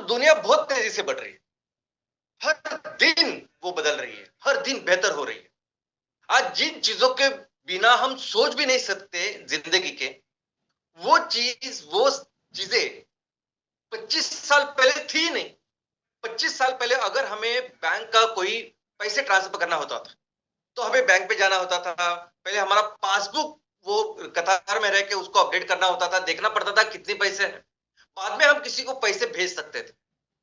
दुनिया बहुत तेजी से बढ़ रही है। हर दिन वो बदल रही है, हर दिन बेहतर हो रही है। आज जिन चीजों के बिना हम सोच भी नहीं सकते जिंदगी के, वो चीजें 25 साल पहले थी नहीं। 25 साल पहले अगर हमें बैंक का कोई पैसे ट्रांसफर करना होता था तो हमें बैंक पे जाना होता था। पहले हमारा पासबुक वो कतार में रह के उसको अपडेट करना होता था, देखना पड़ता था कितने पैसे हैं। बाद में हम किसी को पैसे भेज सकते थे,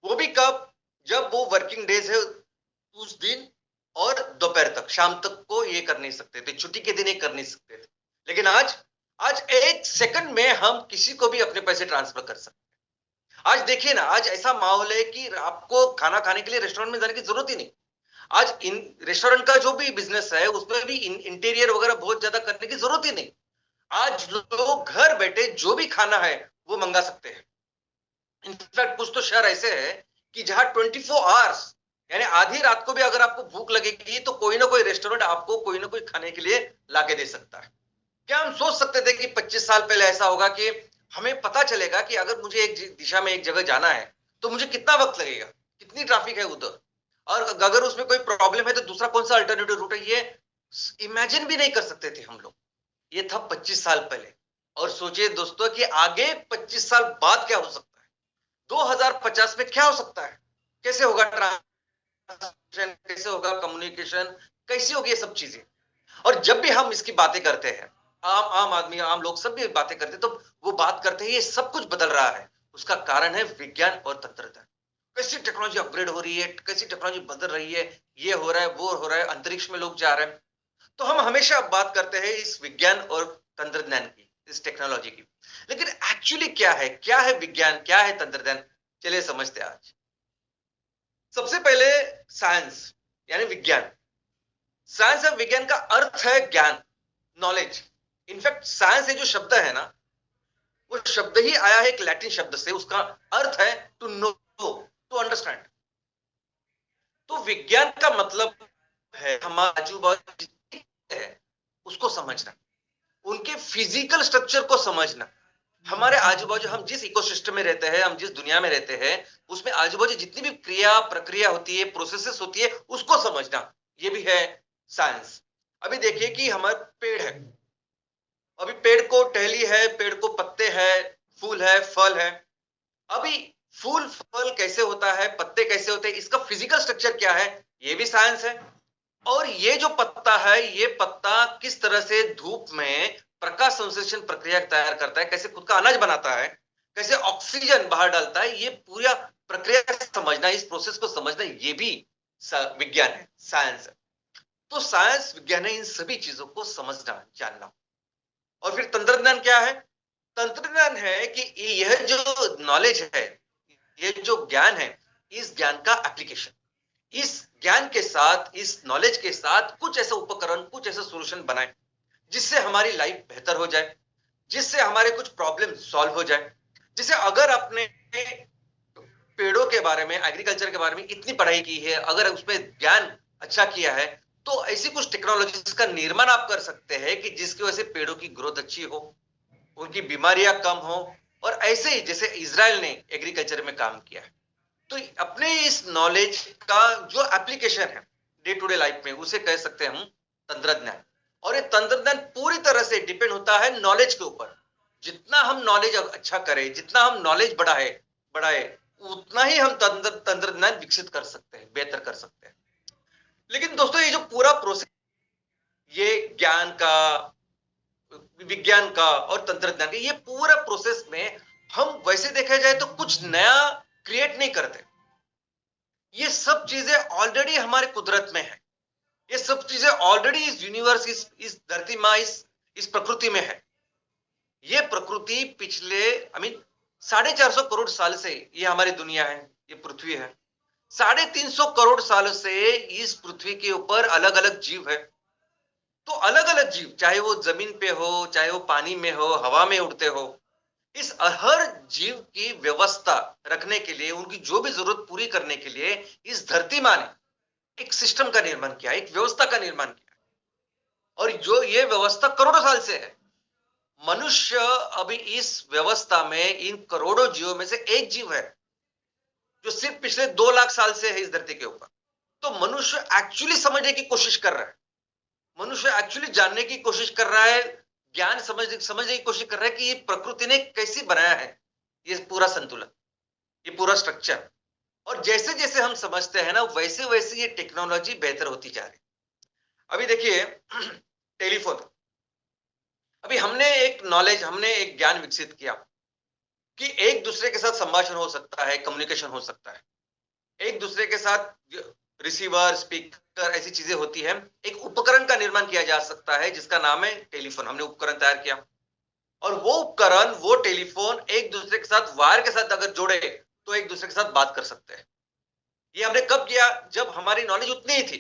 वो भी कब? जब वो वर्किंग डेज है उस दिन, और दोपहर तक, शाम तक को ये कर नहीं सकते थे, छुट्टी के दिन ये कर नहीं सकते थे। लेकिन आज आज एक सेकंड में हम किसी को भी अपने पैसे ट्रांसफर कर सकते हैं। आज देखिए ना, आज ऐसा माहौल है कि आपको खाना खाने के लिए रेस्टोरेंट में जाने की जरूरत ही नहीं। आज इन रेस्टोरेंट का जो भी बिजनेस है उसमें भी इंटीरियर वगैरह बहुत ज्यादा करने की जरूरत ही नहीं। आज लोग घर बैठे जो भी खाना है वो मंगा सकते हैं। इनफैक्ट कुछ तो शहर ऐसे है कि जहां 24 आवर्स, यानी आधी रात को भी अगर आपको भूख लगेगी तो कोई ना कोई रेस्टोरेंट आपको कोई ना कोई खाने के लिए लाके दे सकता है। क्या हम सोच सकते थे कि 25 साल पहले ऐसा होगा कि हमें पता चलेगा कि अगर मुझे एक दिशा में एक जगह जाना है तो मुझे कितना वक्त लगेगा, कितनी ट्रैफिक है उधर, और अगर उसमें कोई प्रॉब्लम है तो दूसरा कौन सा अल्टरनेटिव रूट है, ये इमेजिन भी नहीं कर सकते थे हम लोग। ये था 25 साल पहले। और सोचिए दोस्तों कि आगे 25 साल बाद क्या हो सकता है, 2050 में क्या हो सकता है, कैसे होगा ट्रांसपोर्टेशन, कैसे होगा कम्युनिकेशन, कैसी होगी ये सब चीजें। और जब भी हम इसकी बातें करते हैं, आम आम आदमी, आम लोग सब भी बातें करते हैं, तो वो बात करते हैं ये सब कुछ बदल रहा है। उसका कारण है विज्ञान और तंत्रज्ञान। कैसी टेक्नोलॉजी अपग्रेड हो रही है, कैसी टेक्नोलॉजी बदल रही है, ये हो रहा है, वो हो रहा है, अंतरिक्ष में लोग जा रहे हैं। तो हम हमेशा बात करते हैं इस विज्ञान और तंत्रज्ञान की, इस टेक्नोलॉजी की। लेकिन एक्चुअली क्या है विज्ञान, क्या है तंत्रज्ञान? चलिए समझते हैं आज। सबसे पहले साइंस यानी विज्ञान। साइंस और विज्ञान का अर्थ है ज्ञान, नॉलेज। इनफैक्ट साइंस ये जो शब्द है ना, वो शब्द ही आया है एक लैटिन शब्द से, उसका अर्थ है टू नो, टू अंडरस्टैंड। तो विज्ञान का मतलब है हमारे आजू बाजू है उसको समझना, उनके फिजिकल स्ट्रक्चर को समझना। हमारे आजू बाजू हम जिस इकोसिस्टम में रहते हैं, हम जिस दुनिया में रहते हैं, उसमें आजू बाजू जितनी भी क्रिया प्रक्रिया होती है, प्रोसेसेस होती है, उसको समझना, ये भी है साइंस। अभी देखिए कि हमारे पेड़ है, अभी पेड़ को टहली है, पेड़ को पत्ते है, फूल है, फल है। अभी फूल फल कैसे होता है, पत्ते कैसे होते हैं, इसका फिजिकल स्ट्रक्चर क्या है, ये भी साइंस है। और ये जो पत्ता है, ये पत्ता किस तरह से धूप में प्रकाश संश्लेषण प्रक्रिया तैयार करता है, कैसे खुद का अनाज बनाता है, कैसे ऑक्सीजन बाहर डालता है, ये पूरा प्रक्रिया समझना, इस प्रोसेस को समझना, ये भी विज्ञान है, साइंस है। तो साइंस विज्ञान है इन सभी चीजों को समझना, जानना। और फिर तंत्रज्ञान क्या है? तंत्रज्ञान है कि यह जो नॉलेज है, ये जो ज्ञान है, इस ज्ञान का एप्लीकेशन, इस ज्ञान के साथ, इस नॉलेज के साथ कुछ ऐसा उपकरण, कुछ ऐसा सॉल्यूशन बनाए जिससे हमारी लाइफ बेहतर हो जाए, जिससे हमारे कुछ प्रॉब्लम सॉल्व हो जाए। जिसे अगर आपने पेड़ों के बारे में, एग्रीकल्चर के बारे में इतनी पढ़ाई की है, अगर उसमें ज्ञान अच्छा किया है, तो ऐसी कुछ टेक्नोलॉजीज का निर्माण आप कर सकते हैं कि जिसकी वजह से पेड़ों की ग्रोथ अच्छी हो, उनकी बीमारियां कम हो। और ऐसे ही जैसे इजराइल ने एग्रीकल्चर में काम किया है, तो अपने इस नॉलेज का जो एप्लीकेशन है डे टू डे लाइफ में, उसे कह सकते हैं हम तंत्रज्ञान। और ये तंत्रज्ञान पूरी तरह से डिपेंड होता है नॉलेज के ऊपर। जितना हम नॉलेज अच्छा करें, जितना हम नॉलेज बढ़ाए बढ़ाए उतना ही हम तंत्रज्ञान विकसित कर सकते हैं, बेहतर कर सकते हैं। लेकिन दोस्तों ये जो पूरा प्रोसेस, ये ज्ञान का, विज्ञान का और तंत्रज्ञान का, ये पूरा प्रोसेस में हम वैसे देखा जाए तो कुछ नया क्रिएट नहीं करते। ये सब चीजें ऑलरेडी हमारे कुदरत में है, ये सब चीजें ऑलरेडी इस यूनिवर्स, इस धरती माँ, इस प्रकृति में है। ये प्रकृति पिछले 450 करोड़ साल से ये हमारी दुनिया है, ये पृथ्वी है। 350 करोड़ सालों से इस पृथ्वी के ऊपर अलग अलग जीव है। तो अलग अलग जीव, चाहे वो जमीन पे हो, चाहे वो पानी में हो, हवा में उड़ते हो, इस हर जीव की व्यवस्था रखने के लिए, उनकी जो भी जरूरत पूरी करने के लिए इस धरती माँ ने एक सिस्टम का निर्माण किया, एक व्यवस्था का निर्माण किया। और जो ये व्यवस्था करोड़ों साल से है। मनुष्य अभी इस व्यवस्था में इन करोड़ों जीवों में से एक जीव है। जो सिर्फ पिछले 2 लाख साल से है इस धरती के ऊपर। तो मनुष्य एक्चुअली समझने की कोशिश कर रहा है, मनुष्य एक्चुअली जानने की कोशिश कर रहा है, ज्ञान समझने की कोशिश कर रहा है कि ये प्रकृति ने कैसे बनाया है ये पूरा संतुलन, ये पूरा स्ट्रक्चर। और जैसे जैसे हम समझते हैं ना, वैसे वैसे ये टेक्नोलॉजी बेहतर होती जा रही है। अभी देखिए टेलीफोन, अभी हमने एक ज्ञान विकसित किया कि एक दूसरे के साथ संभाषण हो सकता है, कम्युनिकेशन हो सकता है, एक दूसरे के साथ रिसीवर, स्पीकर, ऐसी चीजें होती हैं। एक उपकरण का निर्माण किया जा सकता है जिसका नाम है टेलीफोन। हमने उपकरण तैयार किया और वो उपकरण, वो टेलीफोन एक दूसरे के साथ वायर के साथ अगर जोड़े तो एक दूसरे के साथ बात कर सकते हैं। ये हमने कब किया? जब हमारी नॉलेज उतनी ही थी।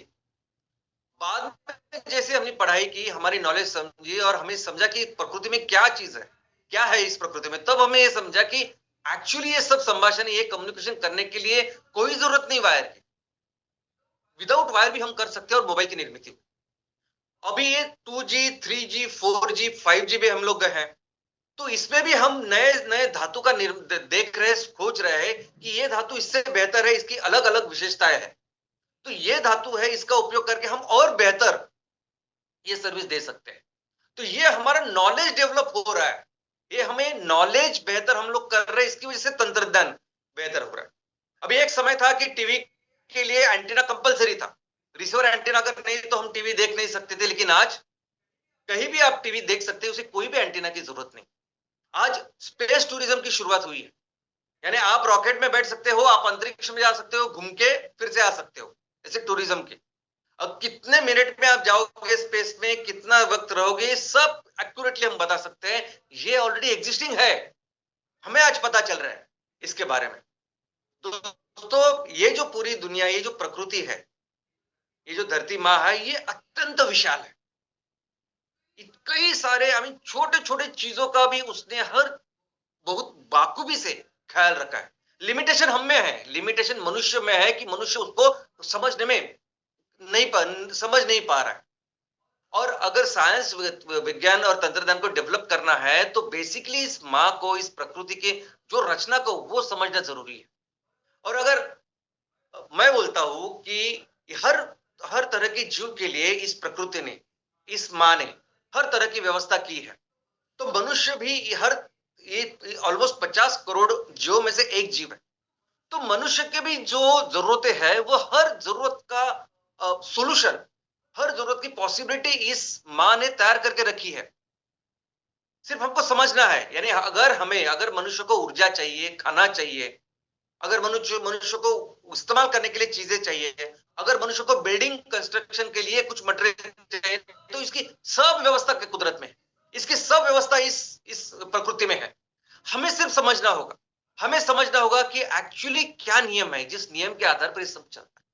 बाद में जैसे हमने पढ़ाई की, हमारी नॉलेज समझी और हमें समझा कि प्रकृति में क्या चीज है, क्या है इस प्रकृति में, तब हमें ये समझा कि एक्चुअली ये सब संभाषण, ये कम्युनिकेशन करने के लिए कोई जरूरत नहीं वायर की। विदाउट वायर भी हम कर सकते हैं और मोबाइल की निर्मित। अभी ये 2G, 3G, 4G, 5G में हम लोग गए हैं, तो इसमें भी हम नए नए धातु का देख रहे, खोज रहे हैं कि ये धातु इससे बेहतर है, इसकी अलग अलग विशेषताएं हैं, तो ये धातु है, इसका उपयोग करके हम और बेहतर ये सर्विस दे सकते हैं। तो ये हमारा नॉलेज डेवलप हो रहा है, ये हमें नॉलेज बेहतर हम लोग कर रहे हैं, इसकी वजह से तंत्रज्ञान बेहतर हो रहा है। अभी एक समय था कि टीवी के लिए एंटीना कंपलसरी था, रिसीवर एंटीना अगर नहीं तो हम टीवी देख नहीं सकते थे, लेकिन आज कहीं भी आप टीवी देख सकते हैं, उसे कोई भी एंटीना की जरूरत नहीं। आज स्पेस टूरिज्म की शुरुआत हुई है, यानी आप रॉकेट में बैठ सकते हो, आप अंतरिक्ष में जा सकते हो, घूम के फिर से आ सकते हो, ऐसे टूरिज्म की। अब कितने मिनट में आप जाओगे स्पेस में, कितना वक्त रहोगे, सब एक्यूरेटली हम बता सकते हैं। ये ऑलरेडी एग्जिस्टिंग है, हमें आज पता चल रहा है इसके बारे में। दोस्तों, ये जो पूरी दुनिया, ये जो प्रकृति है, ये जो धरती माँ है, ये अत्यंत विशाल है। कई सारे छोटे छोटे चीजों का भी उसने हर बहुत बाखूबी से ख्याल रखा है। लिमिटेशन हम में है, लिमिटेशन मनुष्य में है कि मनुष्य उसको समझने में समझ नहीं पा रहा है। और अगर साइंस, विज्ञान और तंत्रज्ञान को डेवलप करना है तो बेसिकली इस माँ को, इस प्रकृति के जो रचना को, वो समझना जरूरी है। और अगर मैं बोलता हूं कि हर हर तरह के जीव के लिए इस प्रकृति ने, इस माँ ने हर तरह की व्यवस्था की है, तो मनुष्य भी ये ऑलमोस्ट 50 करोड़ जीवों में से एक जीव है। तो मनुष्य के भी जो जरूरतें हैं, वो हर जरूरत का सॉल्यूशन, हर जरूरत की पॉसिबिलिटी इस माँ ने तैयार करके रखी है। सिर्फ हमको समझना है। यानी अगर मनुष्य को ऊर्जा चाहिए, खाना चाहिए, अगर मनुष्य को इस्तेमाल करने के लिए चीजें चाहिए, अगर मनुष्य को बिल्डिंग कंस्ट्रक्शन के लिए कुछ मटेरियल चाहिए, तो इसकी सब व्यवस्था कुदरत में है, इसकी सब व्यवस्था इस प्रकृति में है। हमें सिर्फ समझना होगा, हमें समझना होगा कि एक्चुअली क्या नियम है, जिस नियम के आधार पर ये सब चलता है,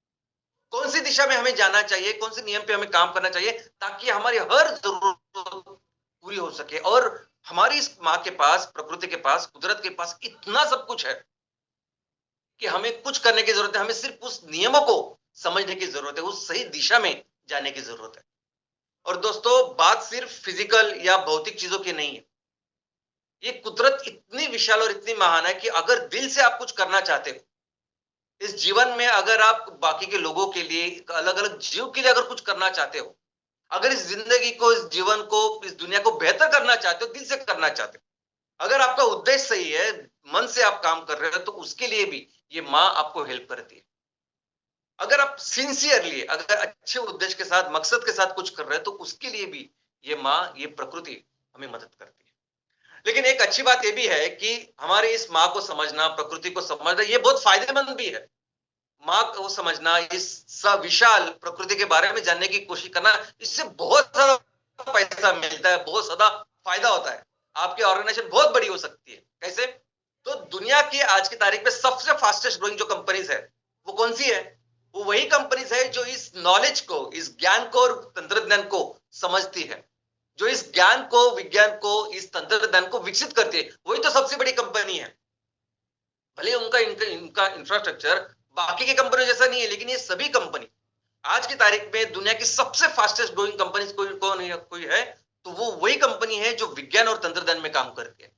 कौन सी दिशा में हमें जाना चाहिए, कौन से नियम पे हमें काम करना चाहिए, ताकि हमारी हर जरूरत पूरी हो सके। और हमारी इस माँ के पास, प्रकृति के पास, कुदरत के पास इतना सब कुछ है कि हमें कुछ करने की जरूरत है, हमें सिर्फ उस नियमों को समझने की जरूरत है, उस सही दिशा में जाने की जरूरत है। और दोस्तों, बात सिर्फ फिजिकल या भौतिक चीजों की नहीं है। ये कुदरत इतनी विशाल और इतनी महान है कि अगर दिल से आप कुछ करना चाहते हो इस जीवन में, अगर आप बाकी के लोगों के लिए, अलग अलग जीव के लिए अगर कुछ करना चाहते हो, अगर इस जिंदगी को, इस जीवन को, इस दुनिया को बेहतर करना चाहते हो, दिल से करना चाहते हो, अगर आपका उद्देश्य सही है, मन से आप काम कर रहे हो, तो उसके लिए भी ये माँ आपको हेल्प करती है। अगर आप सिंसियरली, अगर अच्छे उद्देश्य के साथ, मकसद के साथ कुछ कर रहे हो, तो उसके लिए भी ये माँ, ये प्रकृति हमें मदद करती है। लेकिन एक अच्छी बात यह भी है कि हमारे इस माँ को समझना, प्रकृति को समझना, ये बहुत फायदेमंद भी है। माँ को समझना, इस विशाल प्रकृति के बारे में जानने की कोशिश करना, इससे बहुत ज्यादा पैसा मिलता है, बहुत ज्यादा फायदा होता है। आपकी ऑर्गेनाइजेशन बहुत बड़ी हो सकती है। कैसे? तो दुनिया की आज की तारीख में सबसे फास्टेस्ट ग्रोइंग जो कंपनीज है, वो कौन सी है? वो वही कंपनीज है जो इस नॉलेज को, इस ज्ञान को और तंत्रज्ञान को समझती है, जो इस ज्ञान को, विज्ञान को, इस तंत्रज्ञान को विकसित करती है। वही तो सबसे बड़ी कंपनी है। भले उनका इंफ्रास्ट्रक्चर बाकी की कंपनी जैसा नहीं है, लेकिन ये सभी कंपनी आज की तारीख में दुनिया की सबसे फास्टेस्ट ग्रोइंग कंपनी कोई है, तो वो वही कंपनी है जो विज्ञान और तंत्रज्ञान में काम करती है।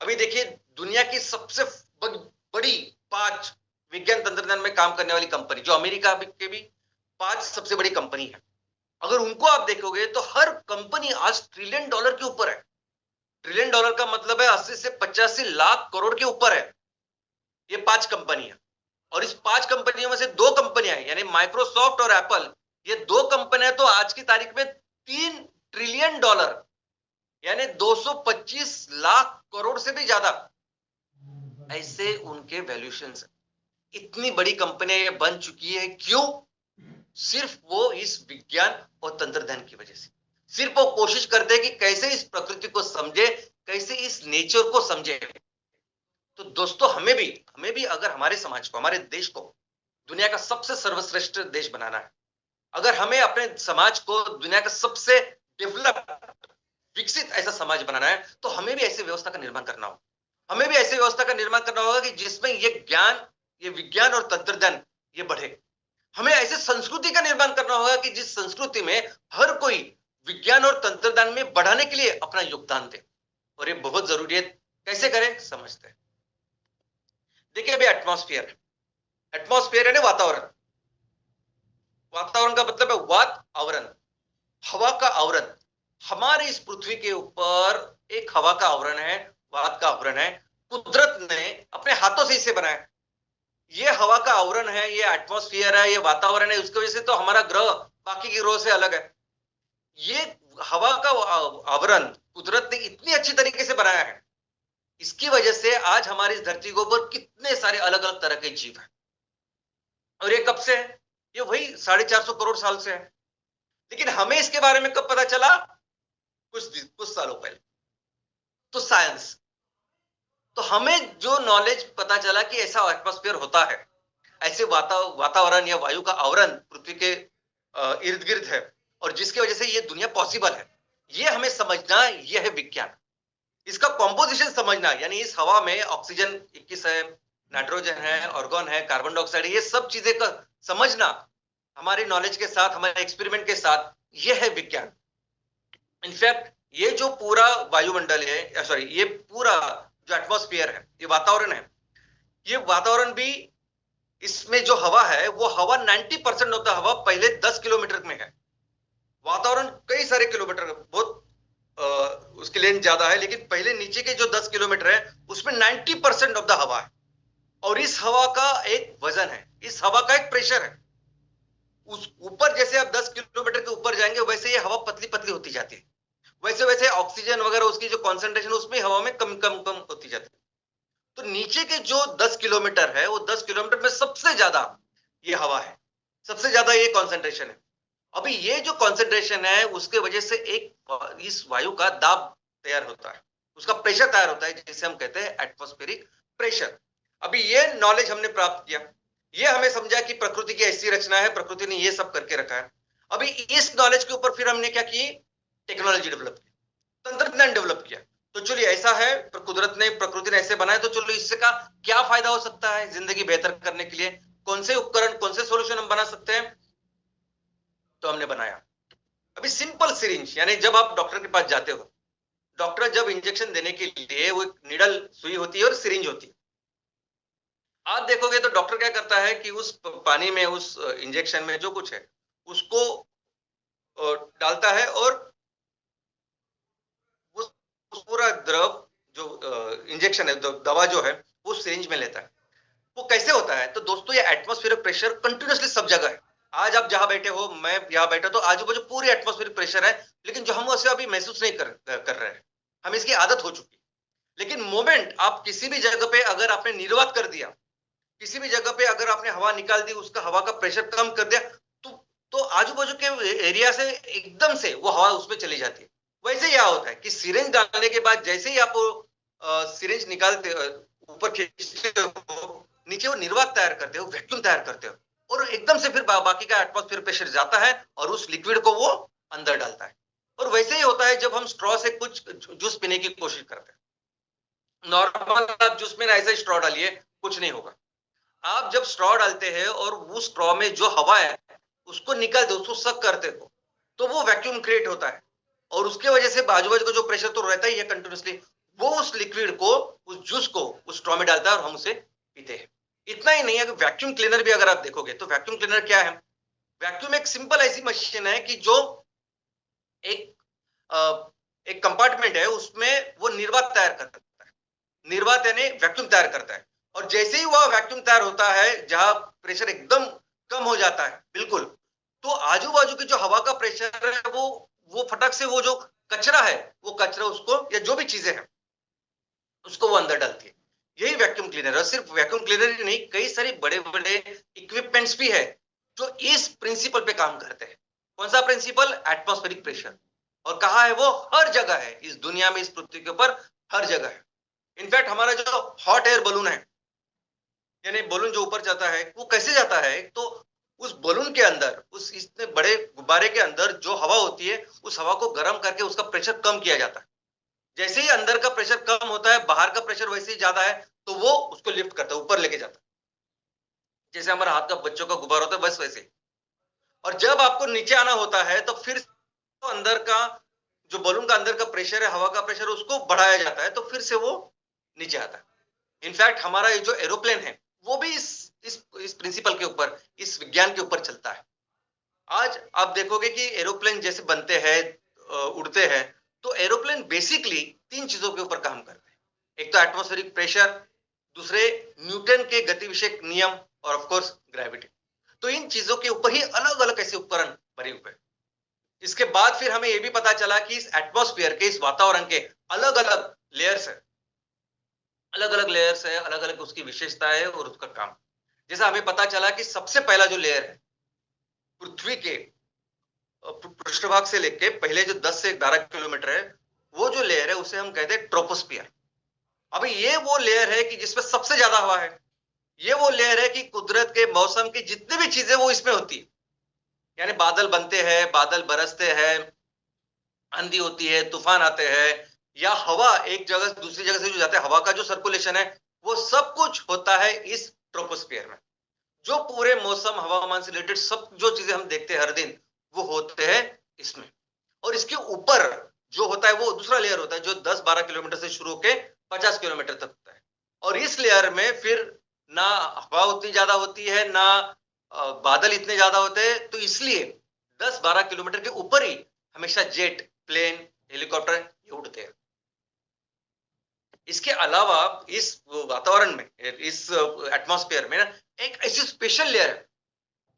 अभी देखिए, दुनिया की सबसे बड़ी 5 विज्ञान तंत्रज्ञान में काम करने वाली कंपनी, जो अमेरिका के भी 5 सबसे बड़ी कंपनी है, अगर उनको आप देखोगे तो हर कंपनी आज ट्रिलियन डॉलर के ऊपर है। ट्रिलियन डॉलर का मतलब है 80 से 85 लाख करोड़ के ऊपर है ये 5 कंपनियां। और इस 5 कंपनियों में से 2 कंपनियां यानी माइक्रोसॉफ्ट और एप्पल, ये 2 कंपनियां तो आज की तारीख में 3 ट्रिलियन डॉलर यानी 225 लाख करोड़ से भी ज्यादा ऐसे उनके वैल्यूएशंस है। इतनी बड़ी कंपनियां ये बन चुकी है, क्यों? सिर्फ वो इस विज्ञान और तंत्रज्ञान की वजह से। सिर्फ वो कोशिश करते हैं कि कैसे इस प्रकृति को समझे, कैसे इस नेचर को समझे। तो दोस्तों हमें भी अगर हमारे समाज को, हमारे देश को दुनिया का सबसे सर्वश्रेष्ठ देश बनाना है, अगर हमें अपने समाज को दुनिया का सबसे डेवलप, विकसित ऐसा समाज बनाना है, तो हमें भी ऐसी व्यवस्था का निर्माण करना होगा। हमें भी ऐसी व्यवस्था का निर्माण करना होगा कि जिसमें ये ज्ञान, ये विज्ञान और तंत्रज्ञान ये बढ़े। हमें ऐसे संस्कृति का निर्माण करना होगा कि जिस संस्कृति में हर कोई विज्ञान और तंत्रज्ञान में बढ़ाने के लिए अपना योगदान दे। और ये बहुत जरूरी है। कैसे करें समझते हैं। देखिए अभी एटमॉस्फेयर, एटमॉस्फेयर यानी वातावरण। वातावरण का मतलब है वात आवरण, हवा का आवरण। हमारे इस पृथ्वी के ऊपर एक हवा का आवरण है, वात का आवरण है। कुदरत ने अपने हाथों से इसे बनाया। ये हवा का आवरण है, ये एटमॉस्फेयर है, ये वातावरण है। उसकी वजह से तो हमारा ग्रह बाकी के ग्रहों से अलग है। ये हवा का आवरण कुदरत ने इतनी अच्छी तरीके से बनाया है, इसकी वजह से आज हमारी इस धरती के ऊपर कितने सारे अलग अलग तरह के जीव हैं। और ये कब से है? ये वही 450 करोड़ साल से है। लेकिन हमें इसके बारे में कब पता चला? कुछ सालों पहले। तो साइंस, तो हमें जो नॉलेज पता चला कि ऐसा एटमॉस्फेयर होता है, ऐसे वातावरण या वायु का आवरण पृथ्वी के इर्द गिर्द है, और जिसकी वजह से ये दुनिया पॉसिबल है, ये हमें समझना, ये है विज्ञान। इसका कॉम्पोजिशन समझना, यानी इस हवा में ऑक्सीजन 21 है, नाइट्रोजन है, ऑर्गन है, कार्बन डाइऑक्साइड है, ये सब चीजें का समझना हमारे नॉलेज के साथ, हमारे एक्सपेरिमेंट के साथ, ये है विज्ञान। इनफैक्ट ये जो पूरा वायुमंडल है, सॉरी, ये पूरा जो एटमॉस्फेयर है, ये वातावरण है, ये वातावरण भी, इसमें जो हवा है वो हवा 90% ऑफ द हवा पहले 10 किलोमीटर में है। वातावरण कई सारे किलोमीटर, बहुत उसकी लेंथ ज्यादा है, लेकिन पहले नीचे के जो 10 किलोमीटर है उसमें 90% ऑफ द हवा है। और इस हवा का एक वजन है, इस हवा का एक प्रेशर है। उस ऊपर जैसे आप 10 किलोमीटर के ऊपर जाएंगे वैसे ये हवा पतली पतली होती जाती है, वैसे वैसे ऑक्सीजन वगैरह उसकी जो कॉन्सेंट्रेशन उसमें हवा में कम कम कम होती जाती है। तो नीचे के जो 10 किलोमीटर है, वो 10 किलोमीटर में सबसे ज्यादा ये हवा है, सबसे ज्यादा ये कॉन्सेंट्रेशन है। अभी ये जो कॉन्सेंट्रेशन है उसके वजह से एक इस वायु का दाब तैयार होता है, उसका प्रेशर तैयार होता है, जिसे हम कहते हैं एटमॉस्फेरिक प्रेशर। अभी ये नॉलेज हमने प्राप्त किया, ये हमें समझा कि प्रकृति की ऐसी रचना है, प्रकृति ने ये सब करके रखा है। अभी इस नॉलेज के ऊपर फिर हमने क्या की? टेक्नोलॉजी डेवलप की, तंत्रज्ञान डेवलप किया। तो चलिए ऐसा है, कुदरत ने, प्रकृति ने ऐसे बनाया, तो चलो इससे का क्या फायदा हो सकता है जिंदगी बेहतर करने के लिए, कौन से उपकरण, कौन से सॉल्यूशन हम बना सकते हैं? तो हमने बनाया अभी सिंपल सिरिंज। यानी जब आप डॉक्टर के पास जाते हो, डॉक्टर जब इंजेक्शन देने के लिए वो निडल सुई होती है और सिरिंज होती है, आप देखोगे तो डॉक्टर क्या करता है कि उस पानी में, उस इंजेक्शन में जो कुछ है उसको डालता है, और पूरा द्रव जो इंजेक्शन है, दवा जो है, वो सिरिंज में लेता है। वो कैसे होता है? तो दोस्तों ये एटमॉस्फेरिक प्रेशर कंटिन्यूअसली सब जगह है। आज आप जहां बैठे हो, मैं यहां बैठा, तो आजू बाजू पूरी एटमॉस्फेरिक प्रेशर है, लेकिन जो हम उसे अभी महसूस नहीं कर रहे हैं, हमें इसकी आदत हो चुकी है। लेकिन मोमेंट आप किसी भी जगह पे अगर आपने निर्वात कर दिया, किसी भी जगह पे अगर आपने हवा निकाल दी, उसका हवा का प्रेशर कम कर दिया, तो आजू बाजू के एरिया से एकदम से वो हवा उसमें चली जाती है। वैसे क्या होता है कि सिरिंज डालने के बाद जैसे ही आप सिरिंज निकालते, ऊपर खींचते हो, नीचे वो निर्वात तैयार करते हो, वैक्यूम तैयार करते हो, और एकदम से फिर बाकी का एटमॉस्फेयर प्रेशर जाता है और उस लिक्विड को वो अंदर डालता है। और वैसे ही होता है जब हम स्ट्रॉ से कुछ जूस पीने की कोशिश करते हैं। नॉर्मल आप जूस में ऐसे स्ट्रॉ डालिए, कुछ नहीं होगा। आप जब स्ट्रॉ डालते हैं और वो स्ट्रॉ में जो हवा है उसको निकाल दो, उसको सक करते हो, तो वो वैक्यूम क्रिएट होता है, और उसके वजह से बाजू बाजू का जो प्रेशर तो रहता ही है कंटिन्यूसली, वो उस लिक्विड को, उस जूस को उस स्ट्रॉ में डालता है और हम उसे पीते हैं। इतना ही नहीं है, वैक्यूम क्लीनर भी अगर आप देखोगे तो वैक्यूम क्लीनर क्या है? वैक्यूम एक सिंपल ऐसी मशीन है कि जो एक एक कंपार्टमेंट है, उसमें वो निर्वात तैयार करता है। निर्वात यानी वैक्यूम तैयार करता है, और जैसे ही वह वैक्यूम तैयार होता है, जहां प्रेशर एकदम कम हो जाता है बिल्कुल, तो आजू बाजू की जो हवा का प्रेशर है वो फटक से वो जो कचरा है, वो कचरा उसको या जो भी चीजें हैं उसको वो अंदर डालती है। यही वैक्यूम क्लीनर है। सिर्फ वैक्यूम क्लीनर ही नहीं, कई सारे बड़े बड़े इक्विपमेंट्स भी है जो इस प्रिंसिपल पे काम करते हैं। कौन सा प्रिंसिपल? Atmospheric pressure. और कहा है वो? हर जगह है इस दुनिया में, इस पृथ्वी के ऊपर हर जगह है। इनफैक्ट हमारा जो हॉट एयर बलून है, यानी बलून जो ऊपर जाता है, वो कैसे जाता है? तो उस बलून के अंदर, उस इतने बड़े गुब्बारे के अंदर जो हवा होती है, उस हवा को गर्म करके उसका प्रेशर कम किया जाता है। जैसे ही अंदर का प्रेशर कम होता है, बाहर का प्रेशर वैसे ही ज्यादा है, तो वो उसको लिफ्ट करता है, ऊपर लेके जाता है। जैसे हमारा हाथ का बच्चों का गुब्बारा होता है, बस वैसे ही। और जब आपको नीचे आना होता है, तो फिर तो अंदर का जो बलून का अंदर का प्रेशर है, हवा का प्रेशर, उसको बढ़ाया जाता है, तो फिर से वो नीचे आता है। इनफैक्ट हमारा ये जो एरोप्लेन है, वो भी इस प्रिंसिपल के ऊपर, इस विज्ञान के ऊपर चलता है। आज आप देखोगे कि एरोप्लेन जैसे बनते हैं, उड़ते हैं, तो एरोप्लेन बेसिकली तीन चीजों के ऊपर काम करते हैं। एक तो एटमॉस्फेरिक प्रेशर, दूसरे न्यूटन के गति विषयक नियम, और ऑफ कोर्स ग्रेविटी। तो इन चीजों के ऊपर ही अलग अलग ऐसे उपकरण बने हुए हैं। इसके बाद फिर हमें यह भी पता चला कि इस एटमॉस्फेयर के, इस वातावरण के अलग अलग लेयर्स है, अलग अलग लेयर्स है, अलग अलग उसकी विशेषता है और उसका काम। जैसा हमें पता चला कि सबसे पहला जो लेयर है पृथ्वी के पृष्ठभाग से लेके पहले जो 10 से 12 किलोमीटर है, वो जो लेयर है उसे हम कहते हैं ट्रोपोस्फियर। अभी ये वो लेयर है कि जिसमें सबसे ज्यादा हवा है। ये वो लेयर है कि कुदरत के मौसम की जितनी भी चीजें वो इसमें होती है, यानी बादल बनते हैं, बादल बरसते हैं, आंधी होती है, तूफान आते हैं, या हवा एक जगह से दूसरी जगह से जो जाता है, हवा का जो सर्कुलेशन है, वो सब कुछ होता है इस ट्रोपोस्फियर में। जो पूरे मौसम हवामान से रिलेटेड सब जो चीजें हम देखते हैं हर दिन, वो होते हैं इसमें। और इसके ऊपर जो होता है वो दूसरा लेयर होता है, जो 10-12 किलोमीटर से शुरू होकर 50 किलोमीटर तक होता है। और इस लेयर में फिर ना हवा उतनी ज्यादा होती है, ना बादल इतने ज्यादा होते हैं, तो इसलिए 10-12 किलोमीटर के ऊपर ही हमेशा जेट, प्लेन, हेलीकॉप्टर ये उड़ते हैं। इसके अलावा इस वातावरण में, इस एटमॉस्फेयर में ना, एक ऐसी स्पेशल लेयर है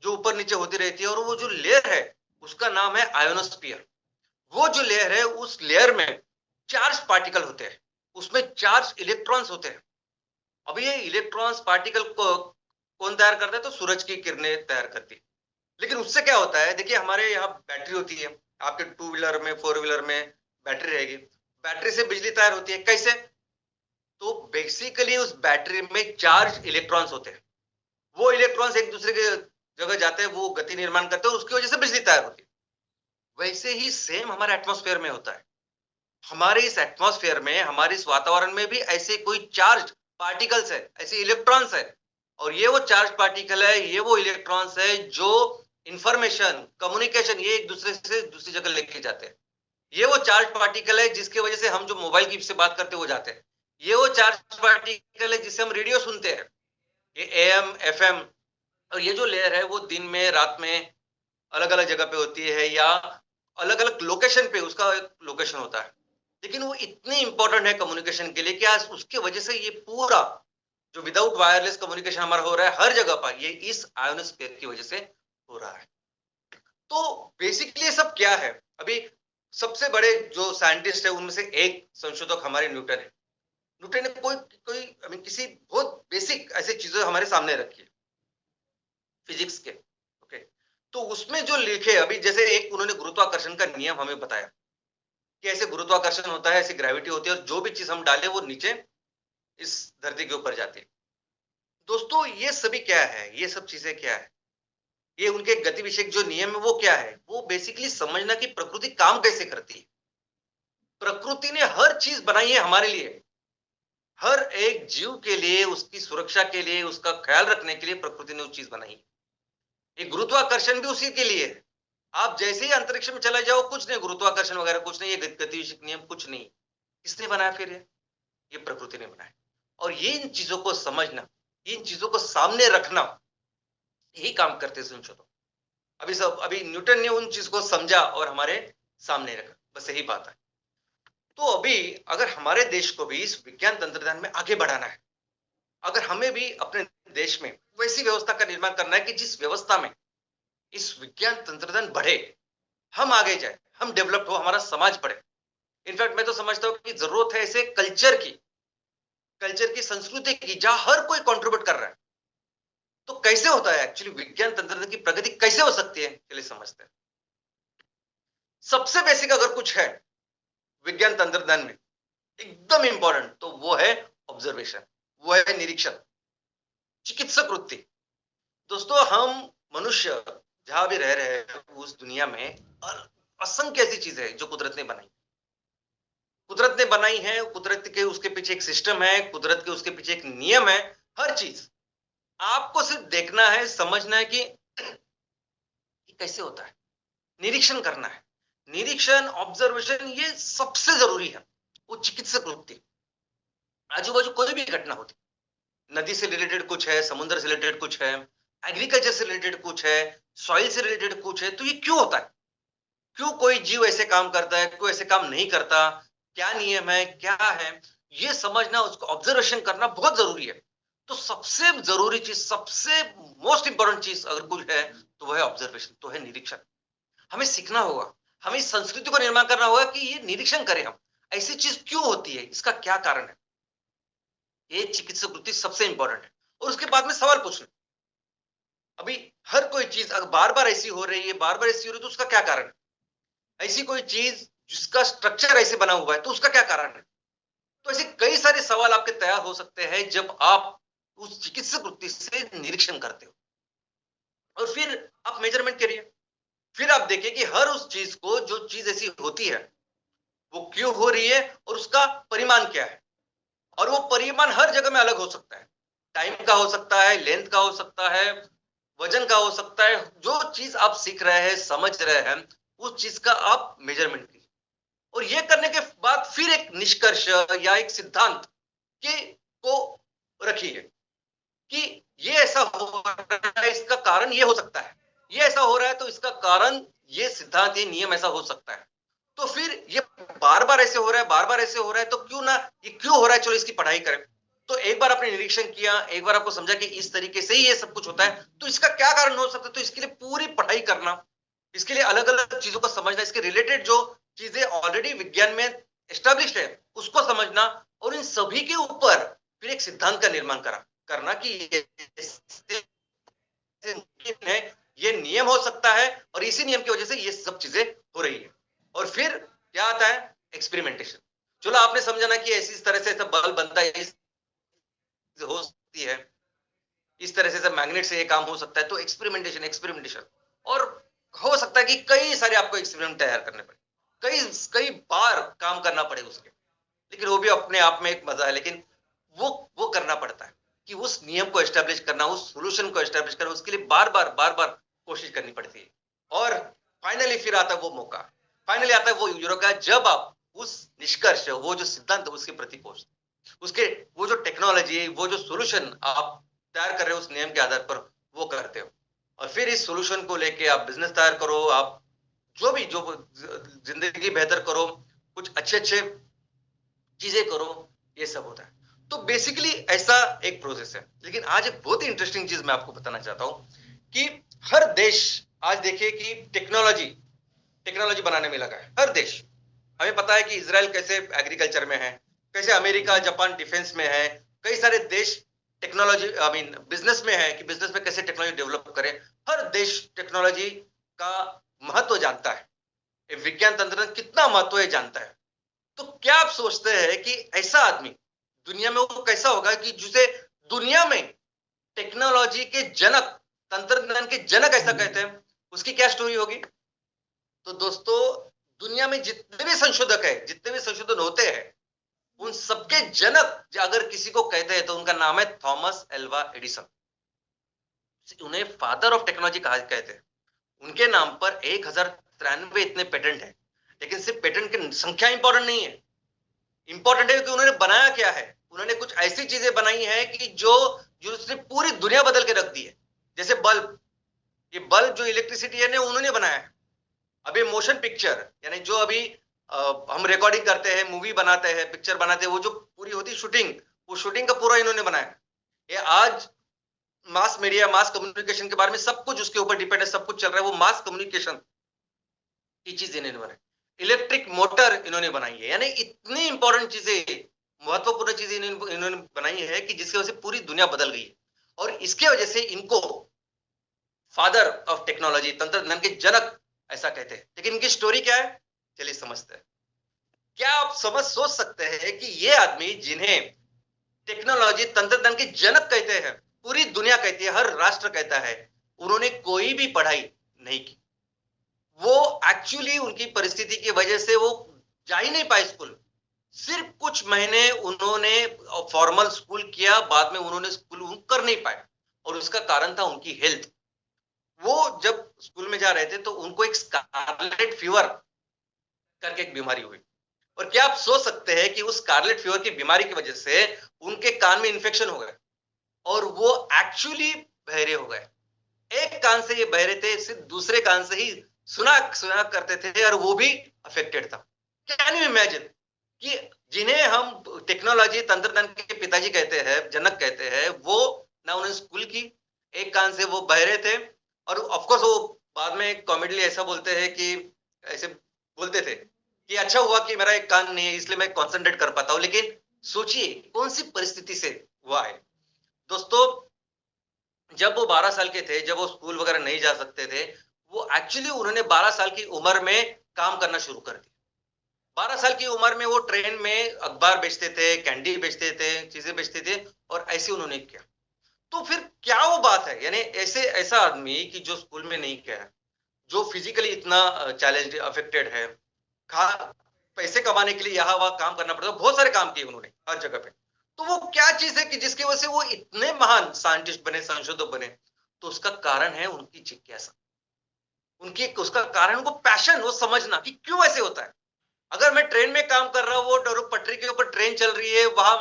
जो ऊपर नीचे होती रहती है, और वो जो लेयर है उसका नाम है आयोनोस्फीयर। वो जो लेयर है, उस लेयर में चार्ज पार्टिकल होते हैं, उसमें चार्ज इलेक्ट्रॉन्स होते हैं। अब ये इलेक्ट्रॉन्स पार्टिकल को कौन तैयार करता है? तो सूरज की किरणें तैयार करती है। लेकिन उससे क्या होता है? देखिए, हमारे यहाँ बैटरी होती है, आपके टू व्हीलर में, फोर व्हीलर में बैटरी रहेगी। बैटरी से बिजली तैयार होती है, कैसे? तो बेसिकली उस बैटरी में चार्ज इलेक्ट्रॉन्स होते हैं। वो इलेक्ट्रॉन्स एक दूसरे के जगह जाते हैं, वो गति निर्माण करते हैं, उसकी वजह से बिजली तैयार होती है। वैसे ही सेम हमारे एटमॉस्फेयर में होता है। हमारे इस एटमॉस्फेयर में, हमारे इस वातावरण में भी ऐसे कोई चार्ज पार्टिकल्स है, ऐसे इलेक्ट्रॉन्स है। और ये वो चार्ज पार्टिकल है, ये वो इलेक्ट्रॉन्स है जो इंफॉर्मेशन, कम्युनिकेशन, ये एक दूसरे से दूसरी जगह लेके जाते हैं। ये वो चार्ज पार्टिकल है जिसकी वजह से हम जो मोबाइल की से बात करते हैं वो जाते हैं। ये वो चार्ज पार्टिकल है जिससे हम रेडियो सुनते हैं, ये एएम एफएम। और ये जो लेयर है वो दिन में, रात में अलग अलग जगह पे होती है, या अलग अलग लोकेशन पे उसका एक लोकेशन होता है। लेकिन वो इतनी इंपॉर्टेंट है कम्युनिकेशन के लिए कि आज उसके वजह से ये पूरा जो विदाउट वायरलेस कम्युनिकेशन हमारा हो रहा है हर जगह पर, ये इस आयोनोस्फीयर की वजह से हो रहा है। तो बेसिकली ये सब क्या है? अभी सबसे बड़े जो साइंटिस्ट है उनमें से एक संशोधक हमारे न्यूटन है। न्यूटन ने कोई कोई किसी बहुत बेसिक ऐसी चीजें हमारे सामने रखी है फिजिक्स के। ओके, तो उसमें जो लिखे, अभी जैसे एक उन्होंने गुरुत्वाकर्षण का नियम हमें बताया कि ऐसे गुरुत्वाकर्षण होता है, ऐसी ग्रेविटी होती है, और जो भी चीज हम डालें वो नीचे इस धरती के ऊपर जाती है। दोस्तों, ये सभी क्या है? ये सब चीजें क्या है? ये उनके गति विषयक जो नियम है वो क्या है? वो बेसिकली समझना कि प्रकृति काम कैसे करती है। प्रकृति ने हर चीज बनाई है हमारे लिए, हर एक जीव के लिए, उसकी सुरक्षा के लिए, उसका ख्याल रखने के लिए प्रकृति ने वो चीज बनाई है। ये गुरुत्वाकर्षण भी उसी के लिए है। आप जैसे ही अंतरिक्ष में चले जाओ, कुछ नहीं, गुरुत्वाकर्षण वगैरह कुछ नहीं, ये गति विषयक नियम कुछ नहीं। किसने बनाया फिर? ये प्रकृति ने बनाया। और ये इन चीजों को समझना, इन चीजों को सामने रखना, यही काम करते संशोधन। अभी न्यूटन ने उन चीज को समझा और हमारे सामने रखा, बस यही बात है। तो अभी अगर हमारे देश को भी इस विज्ञान तंत्रज्ञान में आगे बढ़ाना है, अगर हमें भी अपने देश में वैसी व्यवस्था का निर्माण करना है कि जिस व्यवस्था में इस विज्ञान तंत्रज्ञान बढ़े, हम आगे जाए, हम डेवलप हो, हमारा समाज बढ़े। इनफैक्ट मैं तो समझता हूं कि जरूरत है ऐसे कल्चर की, संस्कृति की, जहां हर कोई कंट्रीब्यूट कर रहा है। तो कैसे होता है एक्चुअली विज्ञान तंत्रज्ञान की प्रगति कैसे हो सकती है, चलिए समझते हैं। सबसे बेसिक अगर कुछ है विज्ञान तंत्रज्ञान में एकदम इंपॉर्टेंट, तो वो है ऑब्जर्वेशन, वो है निरीक्षण, चिकित्सक वृत्ति। दोस्तों, हम मनुष्य जहां भी रह रहे हैं उस दुनिया में असंख्य ऐसी चीजें हैं जो कुदरत ने बनाई है। कुदरत के उसके पीछे एक सिस्टम है, कुदरत के उसके पीछे एक नियम है। हर चीज आपको सिर्फ देखना है, समझना है कि कैसे होता है, निरीक्षण करना है। निरीक्षण, ऑब्जर्वेशन, ये सबसे जरूरी है। वो चिकित्सक वृत्ति, आजू बाजू कोई भी घटना होती, नदी से रिलेटेड कुछ है, समुद्र से रिलेटेड कुछ है, एग्रीकल्चर से रिलेटेड कुछ है, सॉइल से रिलेटेड कुछ है, तो ये क्यों होता है, क्यों कोई जीव ऐसे काम करता है, क्यों ऐसे काम नहीं करता, क्या नियम है, क्या है, ये समझना, उसको ऑब्जर्वेशन करना बहुत जरूरी है। तो सबसे जरूरी चीज, सबसे मोस्ट इंपॉर्टेंट चीज अगर कुछ है तो वह है ऑब्जर्वेशन, तो है निरीक्षण। हमें सीखना होगा, हमें इस संस्कृति को निर्माण करना होगा कि ये निरीक्षण करें हम, ऐसी चीज क्यों होती है, इसका क्या कारण है। ये चिकित्सक वृत्ति सबसे इंपॉर्टेंट है। और उसके बाद में सवाल पूछना, अभी हर कोई चीज अगर बार बार ऐसी हो रही है, बार बार ऐसी हो रही है, तो उसका क्या कारण है। ऐसी कोई चीज जिसका स्ट्रक्चर ऐसे बना हुआ है, तो उसका क्या कारण है। तो ऐसे कई सारे सवाल आपके तैयार हो सकते हैं जब आप उस चिकित्सक वृत्ति से निरीक्षण करते हो। और फिर आप मेजरमेंट करिए, फिर आप देखिए कि हर उस चीज को, जो चीज ऐसी होती है वो क्यों हो रही है और उसका परिमाण क्या है। और वो परिमाण हर जगह में अलग हो सकता है, टाइम का हो सकता है, लेंथ का हो सकता है, वजन का हो सकता है। जो चीज आप सीख रहे हैं, समझ रहे हैं, उस चीज का आप मेजरमेंट कीजिए। और ये करने के बाद फिर एक निष्कर्ष या एक सिद्धांत के को रखिए कि ये ऐसा हो रहा है, इसका कारण ये हो सकता है, ये ऐसा हो रहा है तो इसका कारण ये सिद्धांत, ये नियम ऐसा हो सकता है। तो फिर ये बार बार ऐसे हो रहा है, बार बार ऐसे हो रहा है, तो क्यों ना, ये क्यों हो रहा है, चलो इसकी पढ़ाई करें। तो एक बार आपने निरीक्षण किया, एक बार आपको समझा कि इस तरीके से ही ये सब कुछ होता है, तो इसका क्या कारण हो सकता है, तो इसके लिए पूरी पढ़ाई करना, इसके लिए अलग अलग चीजों को समझना, इसके रिलेटेड जो चीजें ऑलरेडी विज्ञान में एस्टेब्लिश्ड है उसको समझना, और इन सभी के ऊपर फिर एक सिद्धांत का निर्माण करना कि है, ये नियम हो सकता है और इसी नियम की वजह से ये सब चीजें हो रही है। और फिर क्या आता है, एक्सपेरिमेंटेशन। चलो आपने समझा ना कि ऐसी इस तरह से बल्ब बनता है, हो सकती है इस तरह से मैग्नेट से ये काम हो सकता है, तो एक्सपेरिमेंटेशन। और हो सकता है कि कई सारे आपको एक्सपेरिमेंट तैयार करने पड़े, कई कई बार काम करना पड़े उसके, लेकिन वो भी अपने आप में एक मजा है। लेकिन वो करना पड़ता है कि उस नियम को एस्टेब्लिश करना, उस सोल्यूशन को एस्टेब्लिश करना, उसके लिए बार बार कोशिश करनी पड़ती है। और फाइनली फिर आता है वो मौका, फाइनली आता है वो यूरोका, जब आप उस निष्कर्ष, वो जो सिद्धांत उसके प्रति पहुंचते, उसके वो जो टेक्नोलॉजी, वो जो सोल्यूशन आप तैयार कर रहे हो उस नियम के आधार पर वो करते हो। और फिर इस सोल्यूशन को लेके आप बिजनेस तैयार करो, आप जो जिंदगी बेहतर करो, कुछ अच्छे चीजें करो, ये सब होता है। तो बेसिकली ऐसा एक प्रोसेस है। लेकिन आज एक बहुत ही इंटरेस्टिंग चीज मैं आपको बताना चाहता हूं कि हर देश आज देखिए कि टेक्नोलॉजी बनाने में लगा है, हर देश। हमें पता है कि इजराइल कैसे एग्रीकल्चर में है, कैसे अमेरिका जापान डिफेंस में है, कई सारे देश टेक्नोलॉजी बिजनेस में है कि बिजनेस में कैसे टेक्नोलॉजी डेवलप करें। हर देश टेक्नोलॉजी का महत्व जानता है, विज्ञान तंत्र कितना महत्व है जानता है। तो क्या आप सोचते हैं कि ऐसा आदमी दुनिया में वो कैसा होगा कि जिसे दुनिया में टेक्नोलॉजी के जनक, तंत्रज्ञान के जनक ऐसा कहते हैं, उसकी क्या स्टोरी होगी। तो दोस्तों, दुनिया में जितने भी संशोधक है, जितने भी संशोधन होते हैं, उन सबके जनक अगर किसी को कहते हैं तो उनका नाम है थॉमस एल्वा एडिसन। उन्हें फादर ऑफ टेक्नोलॉजी कहा कहते हैं। उनके नाम पर 1093 इतने पेटेंट है। लेकिन सिर्फ पेटेंट की संख्या इंपॉर्टेंट नहीं है, इंपॉर्टेंट है कि उन्होंने बनाया क्या है। उन्होंने कुछ ऐसी चीजें बनाई है कि जो जिसने पूरी दुनिया बदल के रख दी है। जैसे बल्ब, ये बल्ब जो इलेक्ट्रिसिटी है ना उन्होंने बनाया है। अभी मोशन पिक्चर यानी जो अभी हम रिकॉर्डिंग करते हैं, मूवी बनाते हैं, पिक्चर बनाते हैं, वो जो पूरी होती है शूटिंग, वो शूटिंग का पूरा इन्होंने बनाया है। ये आज मास मीडिया, मास कम्युनिकेशन के बारे में सब कुछ उसके ऊपर डिपेंड है, सब कुछ चल रहा है, वो मास कम्युनिकेशन की चीज इन्होंने बनाई। इलेक्ट्रिक मोटर इन्होंने बनाई है, यानी इतनी इंपॉर्टेंट चीजें, महत्वपूर्ण चीजें इन्होंने बनाई है कि जिसकी वजह से पूरी दुनिया बदल गई है। और इसके वजह से इनको फादर ऑफ टेक्नोलॉजी, तंत्रज्ञान के जनक ऐसा कहते हैं। लेकिन इनकी स्टोरी क्या है, चलिए समझते हैं। क्या आप सोच सकते हैं कि ये आदमी जिन्हें टेक्नोलॉजी, तंत्रज्ञान के जनक कहते हैं, पूरी दुनिया कहती है, हर राष्ट्र कहता है, उन्होंने कोई भी पढ़ाई नहीं की। वो एक्चुअली उनकी परिस्थिति की वजह से वो जा ही नहीं पाए स्कूल। सिर्फ कुछ महीने उन्होंने फॉर्मल स्कूल किया, बाद में उन्होंने स्कूल कर नहीं पाए, और उसका कारण था उनकी हेल्थ। वो जब स्कूल में जा रहे थे तो उनको एक स्कारलेट फीवर करके एक बीमारी हुई। और क्या आप सोच सकते हैं कि उस स्कारलेट फीवर की बीमारी की वजह से उनके कान में इन्फेक्शन हो गए और वो एक्चुअली बहरे हो गए। एक कान से ये बहरे थे, सिर्फ दूसरे कान से ही सुना सुना करते थे, और वो भी अफेक्टेड था। कैन यू इमेजिन कि जिन्हें हम टेक्नोलॉजी, तंत्रज्ञान के पिताजी कहते हैं, जनक कहते हैं, वो ना उन्होंने स्कूल की, एक कान से वो बहरे थे। और ऑफकोर्स वो बाद में कॉमेडी ऐसा बोलते हैं कि ऐसे बोलते थे कि अच्छा हुआ कि मेरा एक कान नहीं है, इसलिए मैं कॉन्सेंट्रेट कर पाता हूं। लेकिन सोचिए कौन सी परिस्थिति से हुआ है। दोस्तों, जब वो 12 साल के थे, जब वो स्कूल वगैरह नहीं जा सकते थे, वो एक्चुअली उन्होंने 12 साल की उम्र में काम करना शुरू कर दिया। 12 साल की उम्र में वो ट्रेन में अखबार बेचते थे, कैंडी बेचते थे, चीजें बेचते थे, और ऐसे उन्होंने किया। तो फिर क्या वो बात है, यानी ऐसे ऐसा आदमी कि जो स्कूल में नहीं गया, जो फिजिकली इतना चैलेंज अफेक्टेड है, खा पैसे कमाने के लिए यहाँ वहां काम करना पड़ता, बहुत सारे काम किए उन्होंने हर जगह पे। तो वो क्या चीज है कि जिसकी वजह से वो इतने महान साइंटिस्ट बने, संशोधक बने? तो उसका कारण है उनकी जिज्ञासा, उनकी उसका कारण उनको पैशन, वो समझना कि क्यों ऐसे होता है। अगर मैं ट्रेन में काम कर रहा हूं, वो पटरी के ऊपर ट्रेन चल रही है, वहां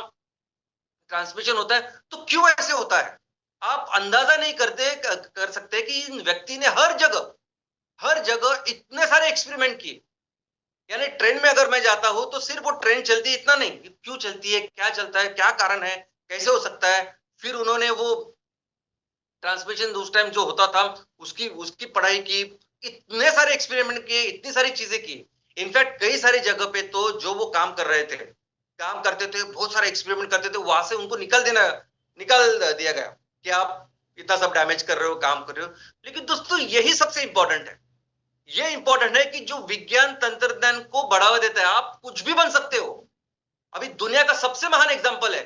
ट्रांसमिशन होता है, तो क्यों ऐसे होता है? आप अंदाजा नहीं कर सकते कि इन व्यक्ति ने हर जगह इतने सारे एक्सपेरिमेंट किए। यानी ट्रेन में अगर मैं जाता हूं तो सिर्फ वो ट्रेन चलती है इतना नहीं, क्यों चलती है, क्या चलता है, क्या कारण है, कैसे हो सकता है। फिर उन्होंने वो ट्रांसमिशन उस टाइम जो होता था उसकी उसकी पढ़ाई की, इतने सारे एक्सपेरिमेंट किए, इतनी सारी चीजें की। इनफैक्ट कई सारी जगह पे तो जो वो काम कर रहे थे, काम करते थे, बहुत सारे एक्सपेरिमेंट करते थे, वहां से उनको निकाल दिया गया कि आप इतना सब डैमेज कर रहे हो, काम कर रहे हो। लेकिन दोस्तों यही सबसे इंपॉर्टेंट है, ये इंपॉर्टेंट है कि जो विज्ञान तंत्रज्ञान को बढ़ावा देता है, आप कुछ भी बन सकते हो। अभी दुनिया का सबसे महान एग्जांपल है,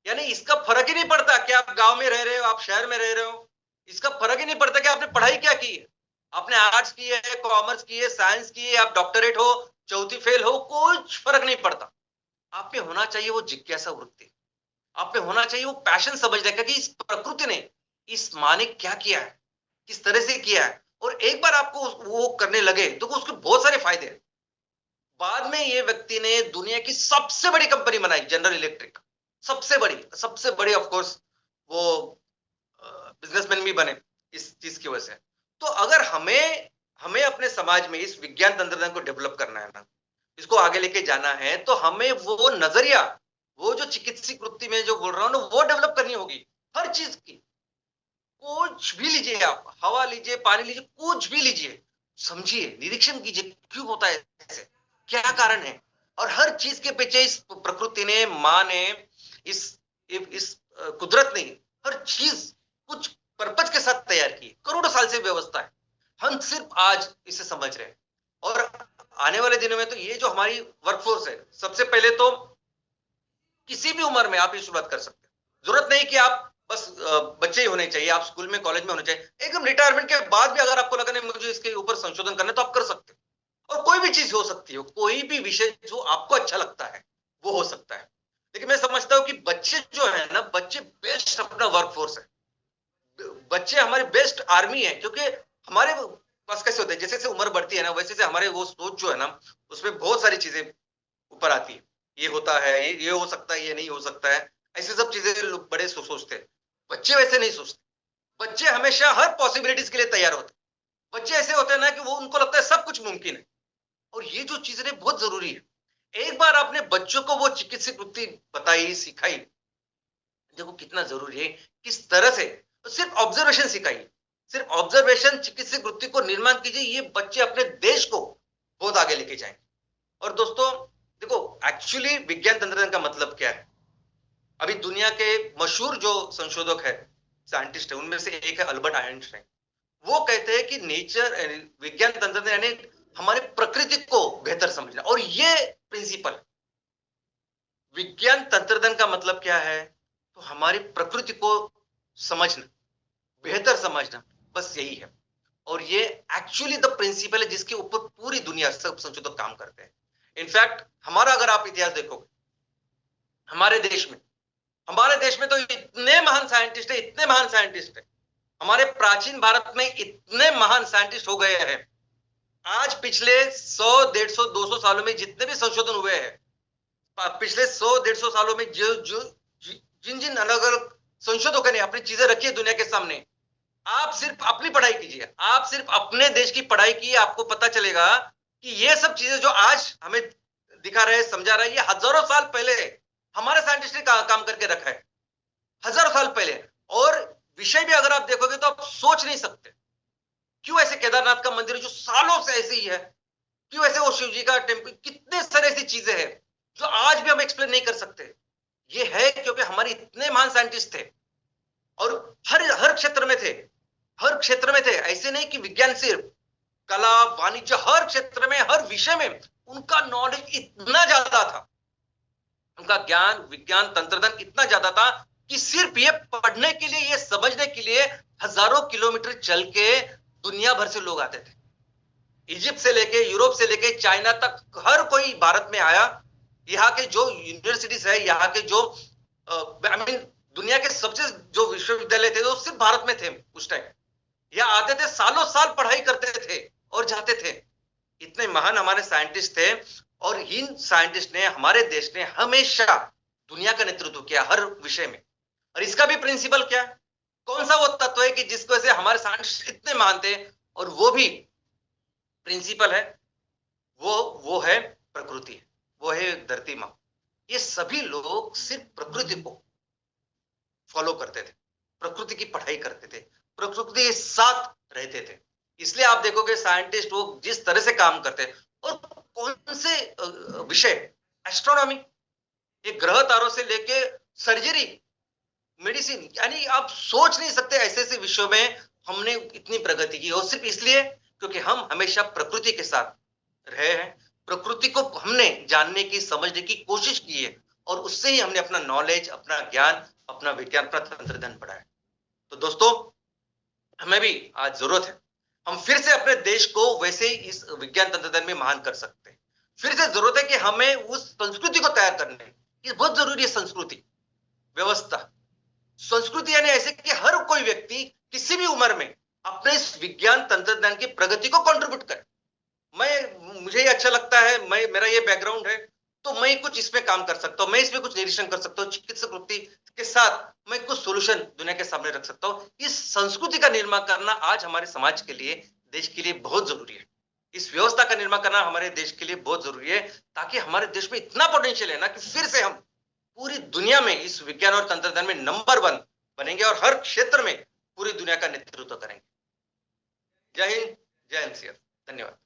यानी इसका फर्क ही नहीं पड़ता कि आप गांव में रह रहे हो, आप शहर में रह रहे हो। इसका फर्क ही नहीं पड़ता कि आपने पढ़ाई क्या की है, आपने आर्ट्स की है, कॉमर्स की है, साइंस की है, आप डॉक्टरेट हो, चौथी फेल हो, कुछ फर्क नहीं पड़ता। आप में होना चाहिए वो जिज्ञासा वृत्ति, आप में होना चाहिए वो पैशन समझने का कि इस प्रकृति ने, इस माँ ने क्या किया है, किस तरह से किया है। और एक बार आपको वो करने लगे तो उसके बहुत सारे फायदे हैं। बाद में ये व्यक्ति ने दुनिया की सबसे बड़ी कंपनी बनाई, जनरल इलेक्ट्रिक, सबसे बड़ी ऑफ कोर्स वो बिजनेसमैन भी बने इस चीज की वजह से। तो अगर हमें हमें अपने समाज में इस विज्ञान तंत्रज्ञान को डेवलप करना है ना, इसको आगे लेके जाना है, तो हमें वो नजरिया, वो जो चिकित्सीय वृत्ति में जो बोल रहा हूं ना, वो डेवलप करनी होगी हर चीज की। कुछ भी लीजिए, आप हवा लीजिए, पानी लीजिए, कुछ भी लीजिए, समझिए, निरीक्षण कीजिए क्यों होता है ऐसे, क्या कारण है। और हर चीज के पीछे इस प्रकृति ने, माँ ने, इस कुदरत ने हर चीज कुछ पर्पज के साथ तैयार की, करोड़ों साल से व्यवस्था है। हम सिर्फ आज इसे समझ रहे हैं। और आने वाले दिनों में तो ये जो हमारी वर्कफोर्स है, सबसे पहले तो किसी भी उम्र में आप ये शुरुआत कर सकते हैं। जरूरत नहीं कि आप बस बच्चे ही होने चाहिए, आप स्कूल में, कॉलेज में होने चाहिए। एकदम रिटायरमेंट के बाद भी अगर आपको लगा नहीं मुझे इसके ऊपर संशोधन करना है, तो आप कर सकते हो। और कोई भी चीज हो सकती है, कोई भी विषय जो आपको अच्छा लगता है वो हो सकता है। लेकिन मैं समझता हूं कि बच्चे जो है ना, बच्चे बेस्ट अपना वर्कफोर्स है, बच्चे हमारी बेस्ट आर्मी है। क्योंकि हमारे पास कैसे होते हैं, जैसे जैसे उम्र बढ़ती है ना, वैसे से हमारे वो सोच जो है ना, उसमें बहुत सारी चीजें ऊपर आती है। ये होता है, ये हो सकता है, ये नहीं हो सकता है, ऐसे सब चीजें लोग बड़े सोचते हैं। बच्चे वैसे नहीं सोचते। बच्चे हमेशा हर पॉसिबिलिटीज के लिए तैयार होते हैं। बच्चे ऐसे होते हैं ना कि वो उनको लगता है सब कुछ मुमकिन है। और ये जो चीजें बहुत जरूरी है। एक बार आपने बच्चों को वो चिकित्सक वृत्ति बताई, सिखाई, देखो कितना जरूरी है, किस तरह से, तो सिर्फ ऑब्जर्वेशन सिखाइए, सिर्फ ऑब्जर्वेशन चिकित्सक वृत्ति को निर्माण कीजिए, ये बच्चे अपने देश को बहुत आगे लेके जाएंगे। और दोस्तों देखो, एक्चुअली विज्ञान तंत्रज्ञान का मतलब क्या है? अभी दुनिया के मशहूर जो संशोधक है, साइंटिस्ट है, उनमें से एक है अल्बर्ट आइंस्टाइन। वो कहते हैं कि नेचर, विज्ञान तंत्रज्ञान यानी हमारे प्रकृति को बेहतर समझना। और ये प्रिंसिपल, विज्ञान तंत्रज्ञान का मतलब क्या है? तो हमारी प्रकृति को समझना, बेहतर समझना, बस यही है। और ये एक्चुअली द प्रिंसिपल है जिसके ऊपर पूरी दुनिया सब संशोधक काम करते हैं। इनफैक्ट हमारा अगर आप इतिहास देखोगे, हमारे देश में तो इतने महान साइंटिस्ट है, इतने महान साइंटिस्ट है। हमारे प्राचीन भारत में इतने महान साइंटिस्ट हो गए हैं। आज पिछले 100, 150, 200 सालों में जितने भी संशोधन हुए हैं, पिछले 100, 150 सालों में जो जो जिन जिन अलग अलग संशोधकों ने अपनी चीजें रखी है दुनिया के सामने, आप सिर्फ अपनी पढ़ाई कीजिए, आप सिर्फ अपने देश की पढ़ाई कीजिए, आपको पता चलेगा कि ये सब चीजें जो आज हमें दिखा रहे हैं, समझा रहे हैं, ये हजारों साल पहले हमारे साइंटिस्ट ने काम करके रखा है, हजारों साल पहले। और विषय भी अगर आप देखोगे तो आप सोच नहीं सकते, क्यों ऐसे केदारनाथ का मंदिर जो सालों से ऐसे ही है, क्यों ऐसे वो शिव जी का टेम्पल, कितने सारे ऐसी चीजें हैं जो आज भी हम एक्सप्लेन नहीं कर सकते। ये है क्योंकि हमारे इतने महान साइंटिस्ट थे और हर हर क्षेत्र में थे, हर क्षेत्र में थे। ऐसे नहीं कि विज्ञान सिर्फ, कला, वाणिज्य, हर क्षेत्र में, हर विषय में उनका नॉलेज इतना ज्यादा था, उनका ज्ञान, विज्ञान, तंत्रज्ञान इतना ज्यादा था कि सिर्फ ये पढ़ने के लिए, ये समझने के लिए हजारों किलोमीटर चल के दुनिया भर से लोग आते थे। इजिप्ट से लेके, यूरोप से लेके चाइना तक हर कोई भारत में आया। यहाँ के जो यूनिवर्सिटीज है, यहाँ के जो आई मीन दुनिया के सबसे जो विश्वविद्यालय थे वो सिर्फ भारत में थे उस टाइम। यहाँ आते थे, सालों साल पढ़ाई करते थे और जाते थे। इतने महान हमारे साइंटिस्ट थे और इन साइंटिस्ट ने, हमारे देश ने हमेशा दुनिया का नेतृत्व किया हर विषय में। और इसका भी प्रिंसिपल क्या है? कौन सा वो तत्व है कि जिसको वजह से हमारे साइंटिस्ट इतने महान थे? और वो भी प्रिंसिपल है, वो है प्रकृति, वो है धरती माँ। ये सभी लोग सिर्फ प्रकृति को फॉलो करते थे, प्रकृति की पढ़ाई करते थे, प्रकृति के साथ रहते थे। इसलिए आप देखोगे साइंटिस्ट वो जिस तरह से काम करते हैं, और कौन से विषय, एस्ट्रोनॉमी, ये ग्रह तारों से लेके सर्जरी, मेडिसिन, यानी आप सोच नहीं सकते ऐसे ऐसे विषयों में हमने इतनी प्रगति की। और सिर्फ इसलिए क्योंकि हम हमेशा प्रकृति के साथ रहे हैं, प्रकृति को हमने जानने की, समझने की कोशिश की है, और उससे ही हमने अपना नॉलेज, अपना ज्ञान, अपना विज्ञान, अपना तंत्रज्ञान बढ़ाया। तो दोस्तों हमें भी आज जरूरत है, हम फिर से अपने देश को वैसे ही इस विज्ञान तंत्रज्ञान में महान कर सकते हैं। फिर से जरूरत है कि हमें उस संस्कृति को तैयार करने की, ये बहुत जरूरी है। संस्कृति, व्यवस्था, संस्कृति यानी ऐसे कि हर कोई व्यक्ति किसी भी उम्र में अपने इस विज्ञान तंत्रज्ञान की प्रगति को कंट्रीब्यूट करे। मुझे ये अच्छा लगता है, मेरा ये बैकग्राउंड है, तो मैं कुछ इसमें काम कर सकता हूं, मैं इसमें कुछ निरीक्षण कर सकता हूं, चिकित्सक वृत्ति के साथ मैं कुछ सोल्यूशन दुनिया के सामने रख सकता हूं। इस संस्कृति का निर्माण करना आज हमारे समाज के लिए, देश के लिए बहुत जरूरी है। इस व्यवस्था का निर्माण करना हमारे देश के लिए बहुत जरूरी है, ताकि हमारे देश में इतना पोटेंशियल है ना कि फिर से हम पूरी दुनिया में इस विज्ञान और तंत्रज्ञान में नंबर 1 बनेंगे और हर क्षेत्र में पूरी दुनिया का नेतृत्व करेंगे। जय हिंद, जय एनसीएफ, धन्यवाद।